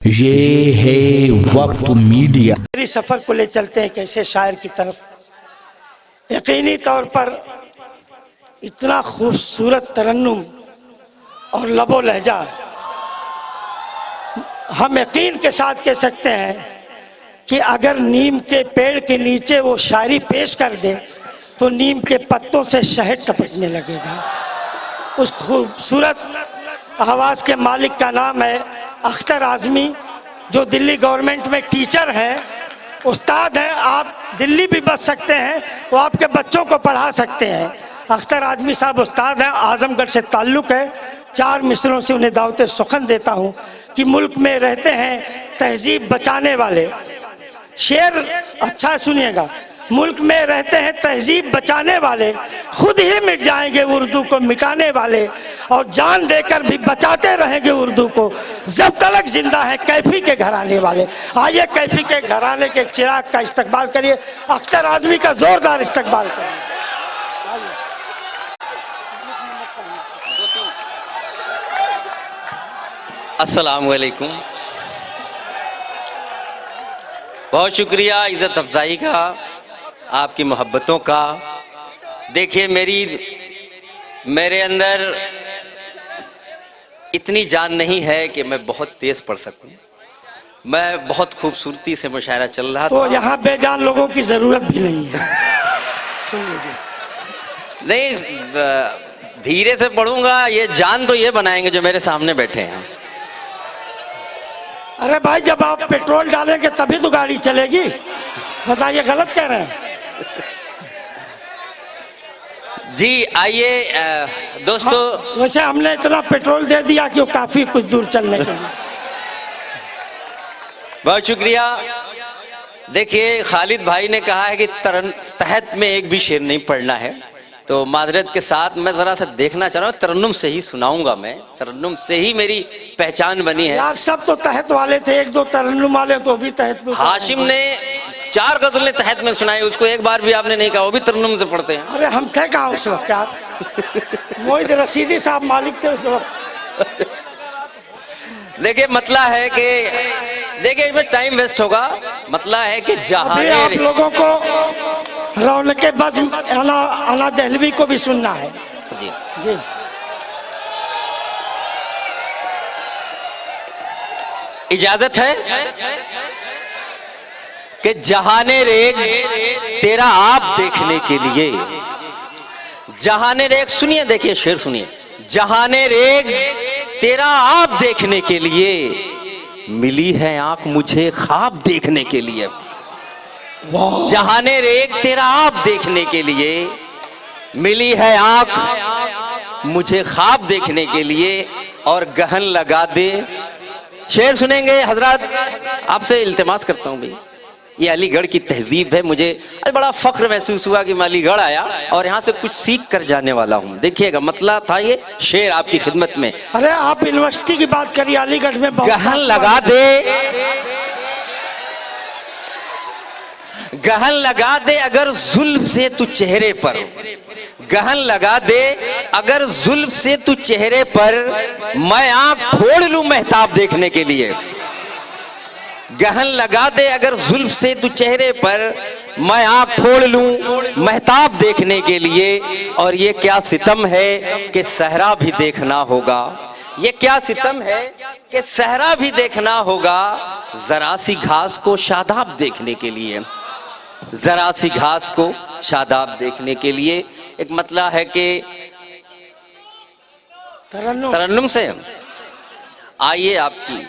ये है वक्त मीडिया। मेरी सफर को ले चलते हैं कैसे शायर की तरफ। यकीनी तौर पर इतना खूबसूरत तरन्नुम और लबो लहजा हम यकीन के साथ कह सकते हैं कि अगर नीम के पेड़ के नीचे वो शायरी पेश कर दे तो नीम के पत्तों से शहद टपकने लगेगा। उस खूबसूरत आवाज़ के मालिक का नाम है अख्तर आज़मी, जो दिल्ली गवर्नमेंट में टीचर हैं, उस्ताद हैं। आप दिल्ली भी बच सकते हैं, वो आपके बच्चों को पढ़ा सकते हैं। अख्तर आज़मी साहब उस्ताद हैं, आजमगढ़ से ताल्लुक़ है। 4 मिसरों से उन्हें दावत सुखन देता हूँ कि मुल्क में रहते हैं तहजीब बचाने वाले। शेर अच्छा सुनिएगा, मुल्क में रहते हैं तहजीब बचाने वाले, खुद ही मिट जाएंगे उर्दू को मिटाने वाले, और जान देकर भी बचाते रहेंगे उर्दू को जब तक जिंदा है कैफी के घराने वाले। आइए कैफी के घराने के चिराग का इस्तकबाल करिए, अख्तर आज़मी का जोरदार इस्तकबाल करिए। अस्सलामु अलैकुम। बहुत शुक्रिया इज़्ज़त अफ़ज़ाई का, आपकी मोहब्बतों का। देखिए मेरे अंदर इतनी जान नहीं है कि मैं बहुत तेज़ पढ़ सकूं। मैं बहुत खूबसूरती से मुशायरा चल रहा तो था। यहाँ बेजान लोगों की ज़रूरत भी नहीं है। सुन लीजिए। नहीं, धीरे से पढ़ूंगा। ये जान तो ये बनाएंगे जो मेरे सामने बैठे हैं। अरे भाई, जब आप पेट्रोल डालेंगे तभी तो गाड़ी चलेगी। बताइए, गलत कह रहे हैं? जी आइए दोस्तों। हाँ, वैसे हमने इतना पेट्रोल दे दिया कि वो काफी कुछ दूर चलने के लिए। बहुत शुक्रिया। देखिए खालिद भाई ने कहा है कि तहत में एक भी शेर नहीं पढ़ना है, तो माजरत के साथ मैं ज़रा सा देखना चाह रहा हूँ। तरन्नुम से ही सुनाऊंगा मैं, तरन्नुम से ही मेरी पहचान बनी है। यार सब तो तहत वाले थे, 1-2 तरन्नुम वाले तो भी तहत में। हाशिम ने 4 गज़लें तहत में सुनाई, उसको एक बार भी आपने नहीं कहा, वो भी तरन्नुम से पढ़ते हैं। अरे हम थे कहाँ उस वक्त यार? मोहित रशीदी साहब मालिक थे उस वक्त। देखिए मतला है कि देखिए इसमें टाइम वेस्ट होगा। मतला है कि जहाँ आप लोगों को रौनके बस अना दहलवी को भी सुनना है। जी जी इजाजत है कि जहाने रेग तेरा आप देखने के लिए, जहाने रेग सुनिए, देखिए शेर सुनिए। जहाने रेग तेरा आप देखने के लिए, मिली है आंख मुझे ख्वाब देखने के लिए। जहाने रेग तेरा आप देखने के लिए, मिली है आंख मुझे ख्वाब देखने के लिए, और गहन लगा दे। शेर सुनेंगे हजरत, आपसे इल्तिमास करता हूँ भाई। ये अलीगढ़ की तहजीब है। मुझे आज बड़ा फख्र महसूस हुआ कि मैं अलीगढ़ आया और यहाँ से कुछ सीख कर जाने वाला हूँ। देखिएगा मतलब था ये शेर आपकी खिदमत में। अरे आप यूनिवर्सिटी की बात करिए, अलीगढ़ में गहन लगा दे, गहन लगा दे अगर जुल्फ से तू चेहरे पर, गहन लगा दे अगर जुल्फ से तू चेहरे पर, मैं आंख फोड़ लूं महताब देखने के लिए। गहन लगा दे अगर जुल्फ से तू चेहरे पर, मैं आंख फोड़ लूं महताब देखने के लिए। और ये क्या सितम है कि सहरा भी देखना होगा, ये क्या सितम है कि सहरा भी देखना होगा, जरा सी घास को शादाब देखने के लिए, जरा सी घास को शादाब देखने के लिए। एक मतला है कि तरन्नुम से आइए आपकी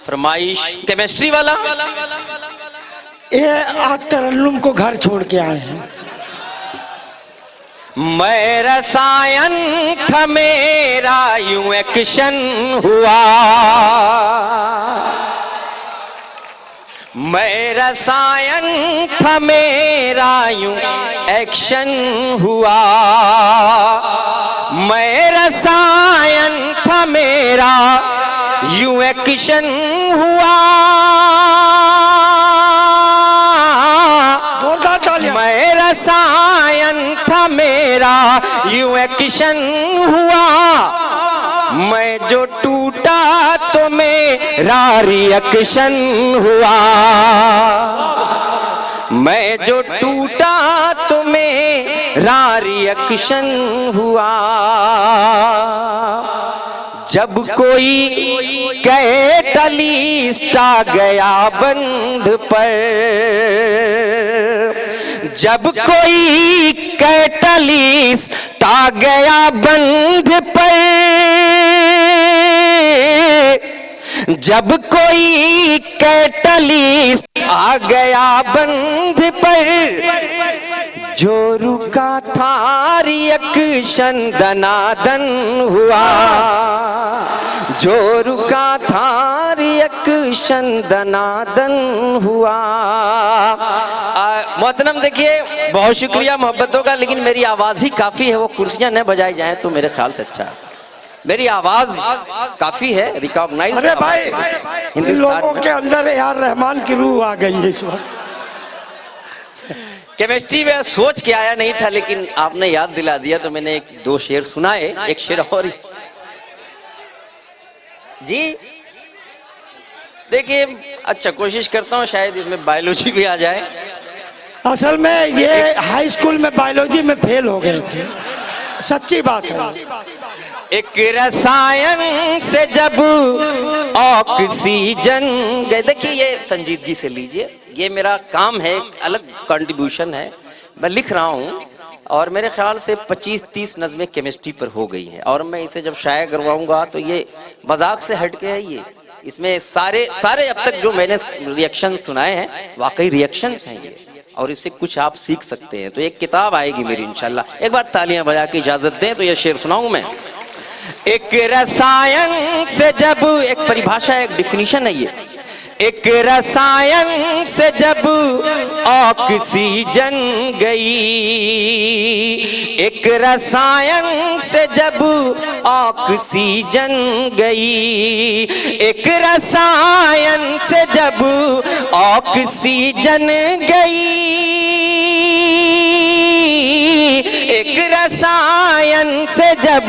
फरमाइश केमिस्ट्री वाला। ये आज तरन्नुम को घर छोड़ के आए हैं। मैं रसायन था मेरा यूं एक्शन हुआ, मैं रसायन था मेरा यूं एक्शन हुआ, मैं रसायन था मेरा यूं एक्शन हुआ, मैं रसायन था मेरा यूं एक्शन हुआ, मैं जो टूटा तो मैं रिएक्शन हुआ। मैं जो टूटा तो मेरा रिएक्शन हुआ। जब कोई कैटलिस्ट आ गया बंध पर, जब कोई कैटलिस्ट आ गया बंध पर, जब कोई कैटलिस्ट आ गया बंध पर, जो रुका था रिएक्शन दनादन हुआ। जो रुका था रिएक्शन दनादन हुआ। मोहतरम देखिए, बहुत शुक्रिया मोहब्बतों का, लेकिन मेरी आवाज ही काफी है, वो कुर्सियां न बजाई जाएं तो मेरे ख्याल से अच्छा है। मेरी आवाज काफी है, रिकॉग्नाइज। अरे भाई, इन लोगों के अंदर यार रहमान की रूह आ गई है इस वक्त। केमिस्ट्री में सोच के आया नहीं था, लेकिन आपने याद दिला दिया तो मैंने एक दो शेर सुनाए। एक शेर और जी देखिए, अच्छा कोशिश करता हूँ शायद इसमें बायोलॉजी भी आ जाए। असल में ये हाई स्कूल में बायोलॉजी में फेल हो गए थे, सच्ची बात है। एक रसायन से जब ऑक्सीजन गए, देखिए ये संजीदगी से लीजिए, ये मेरा काम है, एक अलग कंट्रीब्यूशन है। मैं लिख रहा हूँ और मेरे ख्याल से 25-30 नज़में केमिस्ट्री पर हो गई है, और मैं इसे जब शाया करवाऊंगा तो ये मजाक से हट के है। ये इसमें सारे अब तक जो मैंने रिएक्शन सुनाए हैं वाकई रिएक्शंस हैं ये, और इससे कुछ आप सीख सकते हैं। तो एक किताब आएगी मेरी इंशाल्लाह। एक बार तालियां बजा के इजाजत दें तो ये शेर सुनाऊं मैं। एक रसायन से जब, एक परिभाषा, एक डिफिनीशन है ये। एक रसायन से जब ऑक्सीजन गई, एक रसायन से जब ऑक्सीजन गई, एक रसायन से जब ऑक्सीजन गई, एक रसायन से जब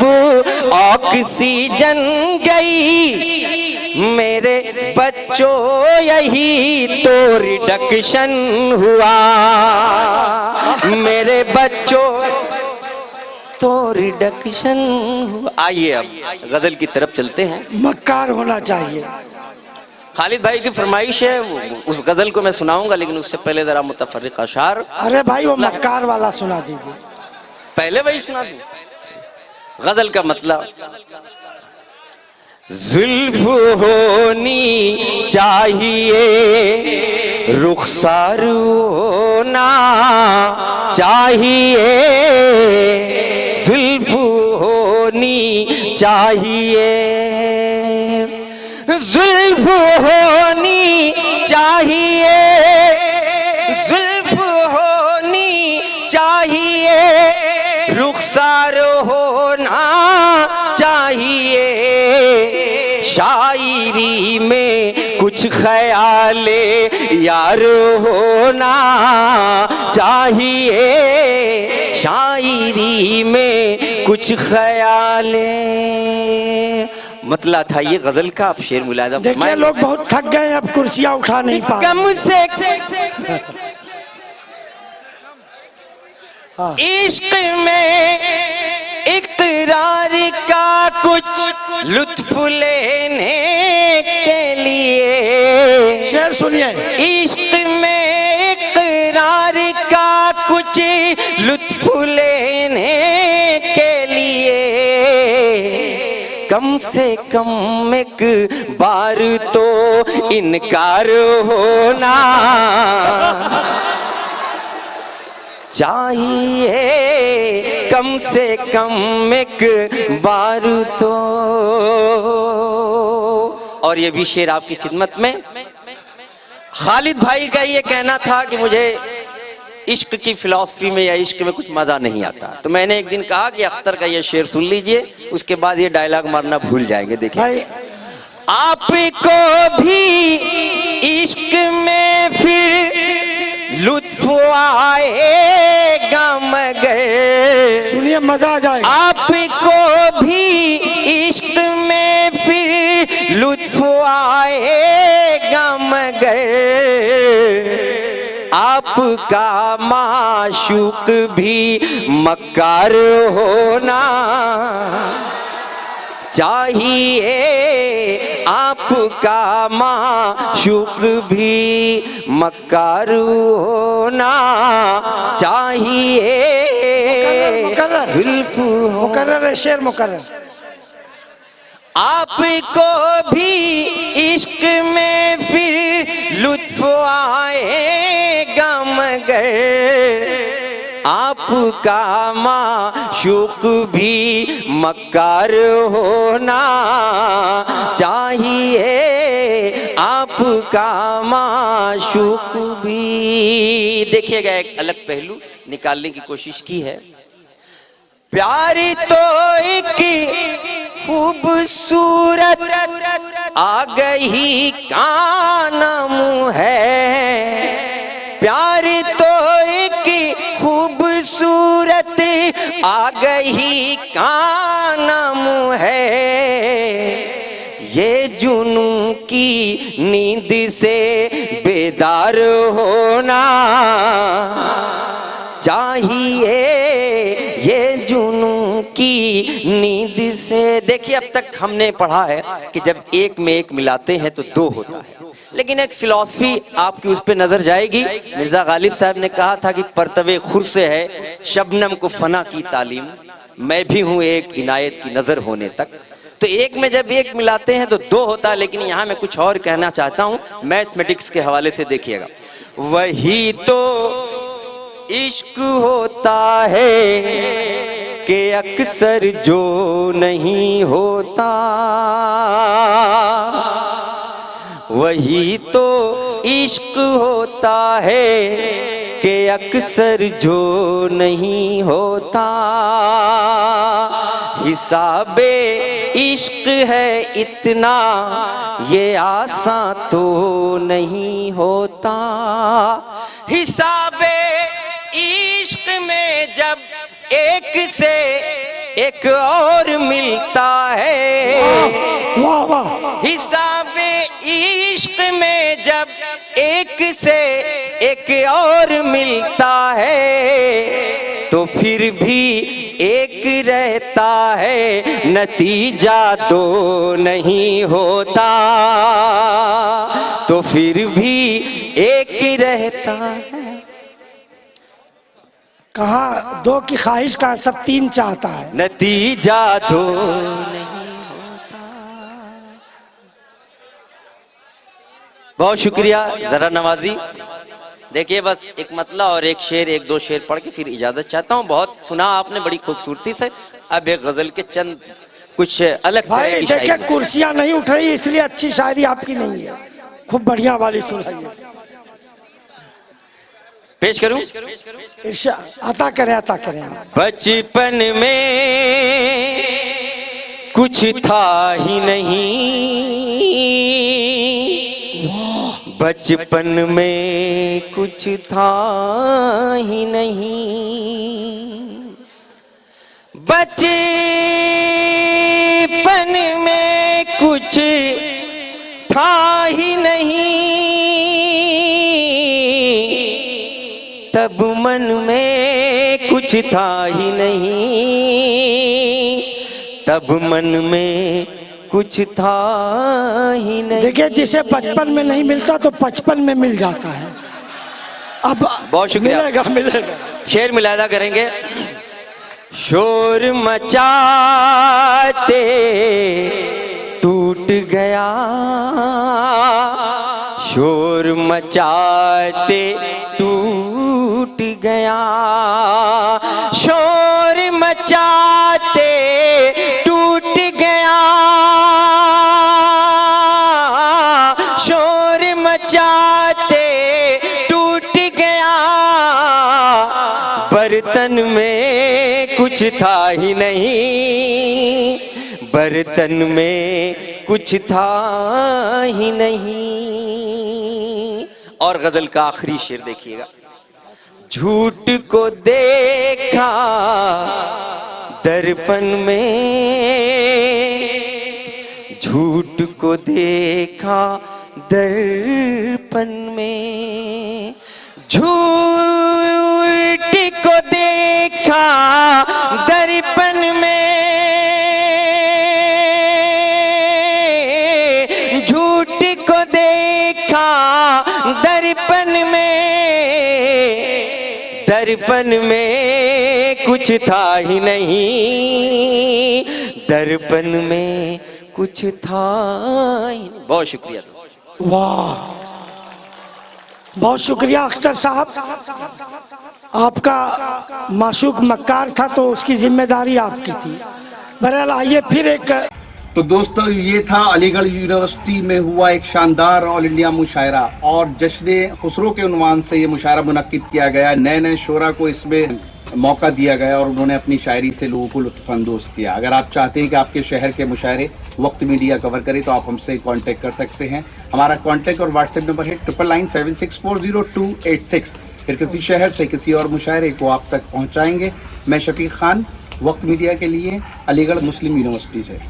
ऑक्सीजन गई, मेरे बच्चों यही तो रिडक्शन हुआ। मेरे बच्चों तो रिडक्शन हुआ। आइए अब गजल की तरफ चलते हैं। मक्कार होना चाहिए। खालिद भाई की फरमाइश है, उस गजल को मैं सुनाऊंगा, लेकिन उससे पहले जरा मुतफर्रिक अशार। अरे भाई वो मक्कार वाला सुना दीजिए। पहले वही सुना दूं। गजल का मतलब, जुल्फ होनी चाहिए, रुखसार होना चाहिए, जुल्फ होनी चाहिए, जुल्फ होनी चाहिए, जुल्फ होनी चाहिए, रुखसार होना चाहिए, शायरी में कुछ ख्याले यार होना चाहिए, शायरी में कुछ ख्याले। मतलब था ये गजल का। आप शेर मुलाजा देखिए, लोग बहुत थक गए, अब कुर्सियां उठा नहीं पा रहे। कम से इश्क में इक़रार का कुछ लुत्फ लेने के लिए, शेर सुनिए। इश्क में इक़रार का कुछ लुत्फ लेने के लिए, कम से कम एक बार तो इनकार होना चाहिए, कम से कम एक बार तो। और ये भी शेर आपकी खिदमत में। खालिद भाई का ये कहना था कि मुझे इश्क की फिलॉसफी में या इश्क में कुछ मजा नहीं आता, तो मैंने एक दिन कहा कि अख्तर का ये शेर सुन लीजिए, उसके बाद ये डायलॉग मारना भूल जाएंगे। देखिए, आपको भी इश्क में फिर लुत्फ आएगा, मगर सुनिए मजा आ जाएगा। आपको भी इश्क में फिर लुत्फ आएगा मगर आपका माशूक भी मक्कार होना चाहिए, आपका माशूक भी मक्कार होना चाहिए। जुल्फ मुकर्रर है, शेर मुकर्रर। आपको भी इश्क में फिर लुत्फ आएगा मगर आपका माशूक भी मक्कार होना चाहिए, आपका माशूक भी। देखिएगा, एक अलग पहलू निकालने की कोशिश की है। प्यार तो एक खूबसूरत आ गई का नाम है, प्यार तो एक खूबसूरत आ गई का नाम है, ये जुनू की नींद से बेदार होना चाहिए, ये जुनू की नींद से। देखिए, अब तक हमने पढ़ा है कि जब एक में एक मिलाते हैं तो दो होता है, लेकिन एक फिलॉसफी आपकी उस पे नजर जाएगी। मिर्जा गालिब साहब ने कहा था कि परतवे खुर से है शबनम को फना की तालीम, मैं भी हूँ एक इनायत की नजर होने तक। तो एक में जब एक मिलाते हैं तो दो होता है, लेकिन यहाँ मैं कुछ और कहना चाहता हूँ मैथमेटिक्स के हवाले से। देखिएगा, वही तो इश्क होता है कि अक्सर जो नहीं होता, वही तो इश्क होता है कि अक्सर जो नहीं होता, हिसाबे इश्क है इतना ये आसान तो नहीं होता, हिसाबे इश्क में जब एक से एक और मिलता है, वाह वाह। हिसाबे इश्क में जब एक से एक और मिलता है, तो फिर भी एक रहता है नतीजा दो नहीं होता, तो फिर भी एक रहता है। कहा दो की ख्वाहिश का सब तीन चाहता है, नतीजा दो नहीं होता। बहुत शुक्रिया जरा नवाजी। देखिए, बस एक मतला और एक शेर, एक दो शेर पढ़ के फिर इजाजत चाहता हूँ। बहुत सुना आपने बड़ी खूबसूरती से। अब एक गजल के चंद कुछ अलग तरह भाई की देखिए, शायरी। कुर्सियां नहीं उठ रही इसलिए अच्छी शायरी आपकी नहीं है, खूब बढ़िया वाली सुनाइए। पेश करूं? अता करें, अता करें। बचपन में कुछ था ही नहीं, बचपन में कुछ था ही नहीं, बचपन में कुछ था ही नहीं, तब मन में कुछ था ही नहीं, तब मन में कुछ था ही नहीं। देखिए, जिसे बचपन में नहीं मिलता तो बचपन में मिल जाता है। अब बहुत शुक्रिया। मिलेगा मिलेगा। शेर मिलादा करेंगे। शोर मचाते टूट गया, शोर मचाते टूट गया, शोर मचाते टूट गया, शोर मचाते टूट गया, बर्तन में कुछ था ही नहीं, बर्तन में कुछ था ही नहीं। और गजल का आखिरी शेर देखिएगा। झूठ को देखा दर्पण में, झूठ को देखा दर्पण में, झूठ को देखा दर्पण में, झूठ को देखा दर्पण में, दर्पण में कुछ था ही नहीं, दर्पण में कुछ था ही नहीं। बहुत शुक्रिया। वाह, बहुत शुक्रिया अख्तर साहब। आपका माशूक मक्कार था तो उसकी जिम्मेदारी आपकी थी। बहरहाल आइए फिर एक। तो दोस्तों ये था अलीगढ़ यूनिवर्सिटी में हुआ एक शानदार ऑल इंडिया मुशायरा, और जश्न खुसरो के उन्वान से ये मुशायरा मुनक्किद किया गया। नए नए शोरा को इसमें मौका दिया गया और उन्होंने अपनी शायरी से लोगों को लुत्फानंदोज किया। अगर आप चाहते हैं कि आपके शहर के मुशायरे वक्त मीडिया कवर करे तो आप हमसे कांटेक्ट कर सकते हैं। हमारा कांटेक्ट और व्हाट्सएप नंबर है 9997640286। फिर किसी शहर से किसी और मुशायरे को आप तक पहुंचाएंगे। मैं शफीक खान, वक्त मीडिया के लिए, अलीगढ़ मुस्लिम यूनिवर्सिटी से।